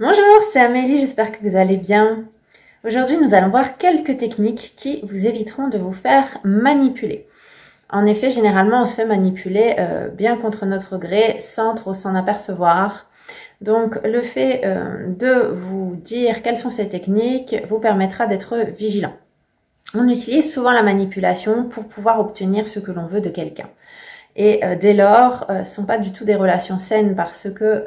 Bonjour, c'est Amélie, j'espère que vous allez bien. Aujourd'hui, nous allons voir quelques techniques qui vous éviteront de vous faire manipuler. En effet, généralement, on se fait manipuler bien contre notre gré sans trop s'en apercevoir. Donc, le fait de vous dire quelles sont ces techniques vous permettra d'être vigilant. On utilise souvent la manipulation pour pouvoir obtenir ce que l'on veut de quelqu'un. Et dès lors, ce ne sont pas du tout des relations saines parce que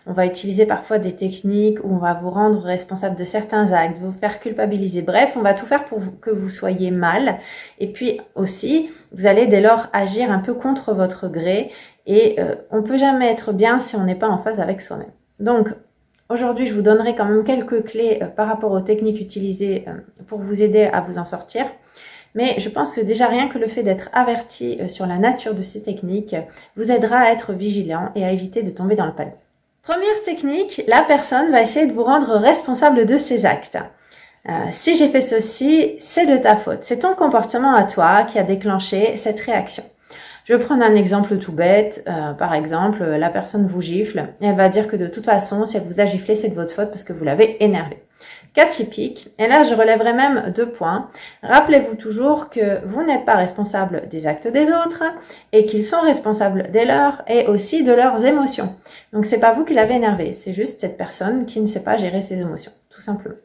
on va utiliser parfois des techniques où on va vous rendre responsable de certains actes, vous faire culpabiliser. Bref, on va tout faire pour que vous soyez mal. Et puis aussi, vous allez dès lors agir un peu contre votre gré. Et on peut jamais être bien si on n'est pas en phase avec soi-même. Donc, aujourd'hui, je vous donnerai quand même quelques clés par rapport aux techniques utilisées pour vous aider à vous en sortir. Mais je pense que déjà rien que le fait d'être averti sur la nature de ces techniques vous aidera à être vigilant et à éviter de tomber dans le panneau. Première technique, la personne va essayer de vous rendre responsable de ses actes. Si j'ai fait ceci, c'est de ta faute. C'est ton comportement à toi qui a déclenché cette réaction. Je vais prendre un exemple tout bête. Par exemple, la personne vous gifle et elle va dire que de toute façon, si elle vous a giflé, c'est de votre faute parce que vous l'avez énervé. Cas typique, et là je relèverai même 2 points. Rappelez-vous toujours que vous n'êtes pas responsable des actes des autres et qu'ils sont responsables des leurs et aussi de leurs émotions. Donc c'est pas vous qui l'avez énervé, c'est juste cette personne qui ne sait pas gérer ses émotions, tout simplement.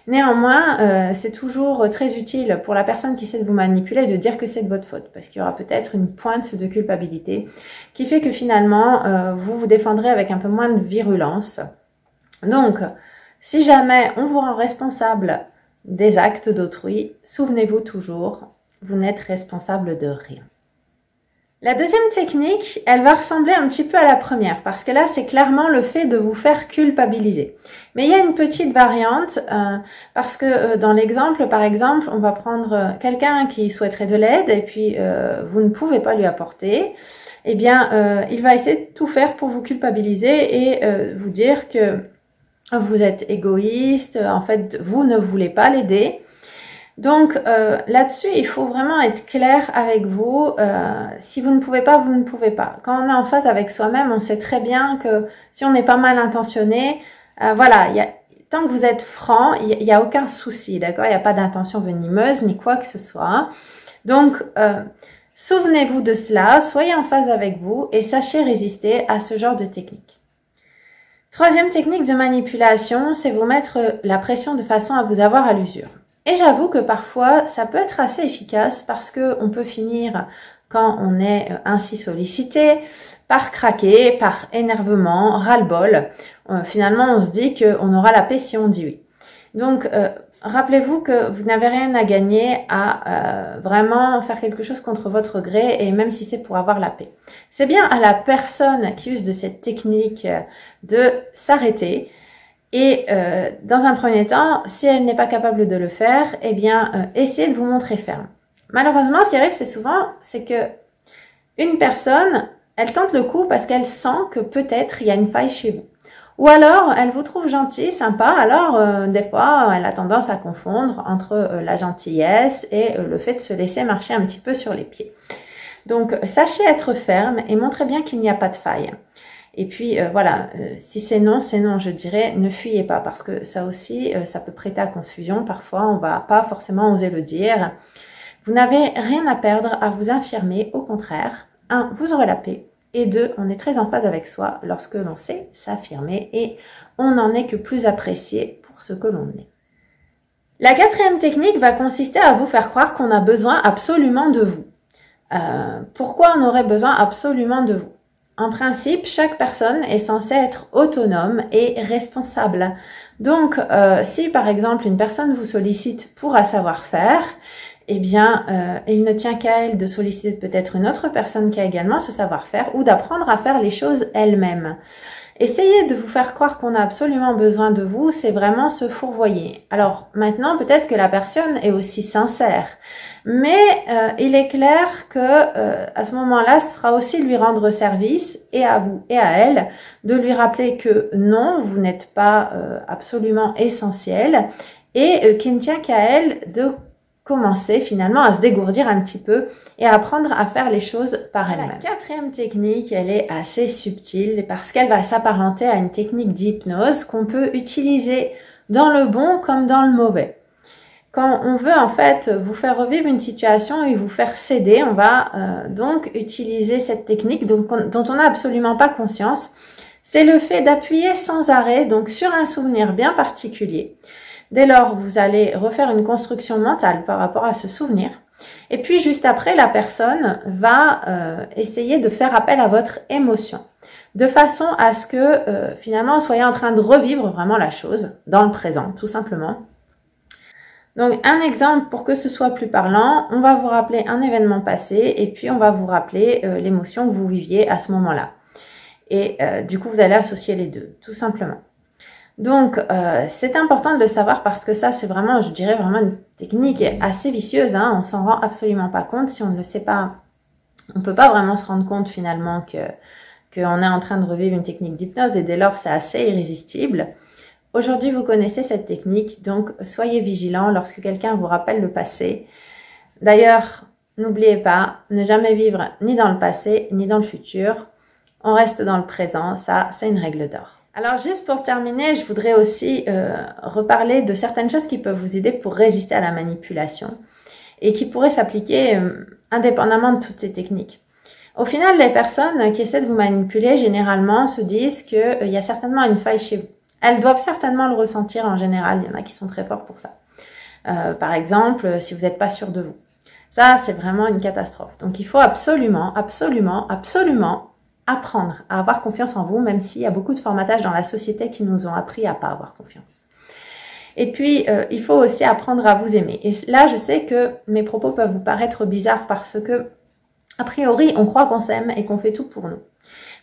Néanmoins, c'est toujours très utile pour la personne qui essaie de vous manipuler de dire que c'est de votre faute, parce qu'il y aura peut-être une pointe de culpabilité qui fait que finalement, vous vous défendrez avec un peu moins de virulence. Donc, si jamais on vous rend responsable des actes d'autrui, souvenez-vous toujours, vous n'êtes responsable de rien. La deuxième technique, elle va ressembler un petit peu à la première, parce que là, c'est clairement le fait de vous faire culpabiliser. Mais il y a une petite variante, parce que dans l'exemple, par exemple, on va prendre quelqu'un qui souhaiterait de l'aide, et puis vous ne pouvez pas lui apporter. Eh bien, il va essayer de tout faire pour vous culpabiliser et vous dire que vous êtes égoïste, en fait, vous ne voulez pas l'aider. Donc, là-dessus, il faut vraiment être clair avec vous. Si vous ne pouvez pas, vous ne pouvez pas. Quand on est en phase avec soi-même, on sait très bien que si on est pas mal intentionné, voilà, tant que vous êtes franc, il n'y a aucun souci, d'accord? Il n'y a pas d'intention venimeuse ni quoi que ce soit. Donc, souvenez-vous de cela, soyez en phase avec vous et sachez résister à ce genre de technique. Troisième technique de manipulation, c'est vous mettre la pression de façon à vous avoir à l'usure. Et j'avoue que parfois, ça peut être assez efficace parce que on peut finir, quand on est ainsi sollicité, par craquer, par énervement, ras-le-bol. Finalement, on se dit qu'on aura la paix si on dit oui. Donc, rappelez-vous que vous n'avez rien à gagner à vraiment faire quelque chose contre votre gré et même si c'est pour avoir la paix. C'est bien à la personne qui use de cette technique de s'arrêter et dans un premier temps, si elle n'est pas capable de le faire, eh bien, essayez de vous montrer ferme. Malheureusement, ce qui arrive, c'est que une personne, elle tente le coup parce qu'elle sent que peut-être il y a une faille chez vous. Ou alors, elle vous trouve gentil, sympa, alors des fois, elle a tendance à confondre entre la gentillesse et le fait de se laisser marcher un petit peu sur les pieds. Donc, sachez être ferme et montrez bien qu'il n'y a pas de faille. Et puis, voilà, si c'est non, je dirais, ne fuyez pas parce que ça aussi, ça peut prêter à confusion. Parfois, on va pas forcément oser le dire. Vous n'avez rien à perdre à vous affirmer, au contraire. 1, vous aurez la paix. Et 2, on est très en phase avec soi lorsque l'on sait s'affirmer et on n'en est que plus apprécié pour ce que l'on est. La 4e technique va consister à vous faire croire qu'on a besoin absolument de vous. Pourquoi on aurait besoin absolument de vous? En principe, chaque personne est censée être autonome et responsable. Donc, si par exemple une personne vous sollicite pour un savoir-faire, eh bien, il ne tient qu'à elle de solliciter peut-être une autre personne qui a également ce savoir-faire ou d'apprendre à faire les choses elle-même. Essayez de vous faire croire qu'on a absolument besoin de vous, c'est vraiment se fourvoyer. Alors maintenant, peut-être que la personne est aussi sincère, mais il est clair que à ce moment-là, ce sera aussi lui rendre service, et à vous et à elle, de lui rappeler que non, vous n'êtes pas absolument essentiel, et qu'il ne tient qu'à elle de commencer finalement à se dégourdir un petit peu et à apprendre à faire les choses par elle-même. La quatrième technique, elle est assez subtile parce qu'elle va s'apparenter à une technique d'hypnose qu'on peut utiliser dans le bon comme dans le mauvais. Quand on veut en fait vous faire revivre une situation et vous faire céder, on va donc utiliser cette technique dont on n'a absolument pas conscience. C'est le fait d'appuyer sans arrêt donc sur un souvenir bien particulier. Dès lors, vous allez refaire une construction mentale par rapport à ce souvenir. Et puis, juste après, la personne va essayer de faire appel à votre émotion. De façon à ce que, finalement, vous soyez en train de revivre vraiment la chose dans le présent, tout simplement. Donc, un exemple pour que ce soit plus parlant, on va vous rappeler un événement passé et puis on va vous rappeler l'émotion que vous viviez à ce moment-là. Et du coup, vous allez associer les deux, tout simplement. Donc, c'est important de le savoir parce que ça, c'est vraiment, je dirais, vraiment une technique assez vicieuse. Hein, on s'en rend absolument pas compte. Si on ne le sait pas, on peut pas vraiment se rendre compte finalement qu'on est en train de revivre une technique d'hypnose et dès lors, c'est assez irrésistible. Aujourd'hui, vous connaissez cette technique, donc soyez vigilants lorsque quelqu'un vous rappelle le passé. D'ailleurs, n'oubliez pas, ne jamais vivre ni dans le passé, ni dans le futur. On reste dans le présent, ça, c'est une règle d'or. Alors juste pour terminer, je voudrais aussi reparler de certaines choses qui peuvent vous aider pour résister à la manipulation et qui pourraient s'appliquer indépendamment de toutes ces techniques. Au final, les personnes qui essaient de vous manipuler généralement se disent qu'il y a certainement une faille chez vous. Elles doivent certainement le ressentir en général, il y en a qui sont très forts pour ça. Par exemple, si vous n'êtes pas sûr de vous. Ça, c'est vraiment une catastrophe. Donc il faut absolument, absolument, absolument apprendre à avoir confiance en vous, même s'il y a beaucoup de formatages dans la société qui nous ont appris à pas avoir confiance. Et puis, il faut aussi apprendre à vous aimer. Et là, je sais que mes propos peuvent vous paraître bizarres parce que, a priori, on croit qu'on s'aime et qu'on fait tout pour nous.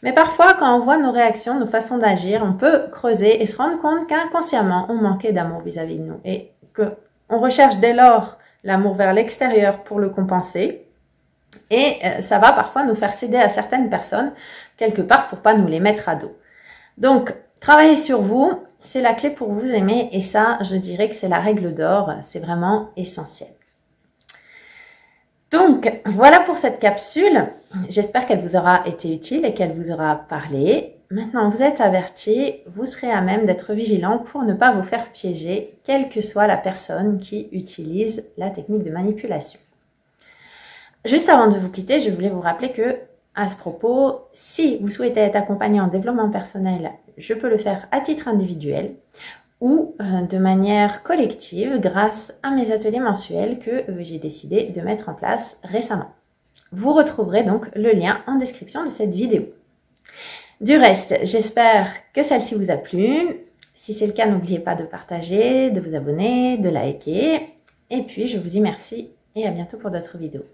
Mais parfois, quand on voit nos réactions, nos façons d'agir, on peut creuser et se rendre compte qu'inconsciemment, on manquait d'amour vis-à-vis de nous. Et qu'on recherche dès lors l'amour vers l'extérieur pour le compenser. Et ça va parfois nous faire céder à certaines personnes, quelque part, pour pas nous les mettre à dos. Donc, travailler sur vous, c'est la clé pour vous aimer. Et ça, je dirais que c'est la règle d'or. C'est vraiment essentiel. Donc, voilà pour cette capsule. J'espère qu'elle vous aura été utile et qu'elle vous aura parlé. Maintenant, vous êtes avertis, vous serez à même d'être vigilant pour ne pas vous faire piéger, quelle que soit la personne qui utilise la technique de manipulation. Juste avant de vous quitter, je voulais vous rappeler que, à ce propos, si vous souhaitez être accompagné en développement personnel, je peux le faire à titre individuel ou de manière collective grâce à mes ateliers mensuels que j'ai décidé de mettre en place récemment. Vous retrouverez donc le lien en description de cette vidéo. Du reste, j'espère que celle-ci vous a plu. Si c'est le cas, n'oubliez pas de partager, de vous abonner, de liker. Et puis, je vous dis merci et à bientôt pour d'autres vidéos.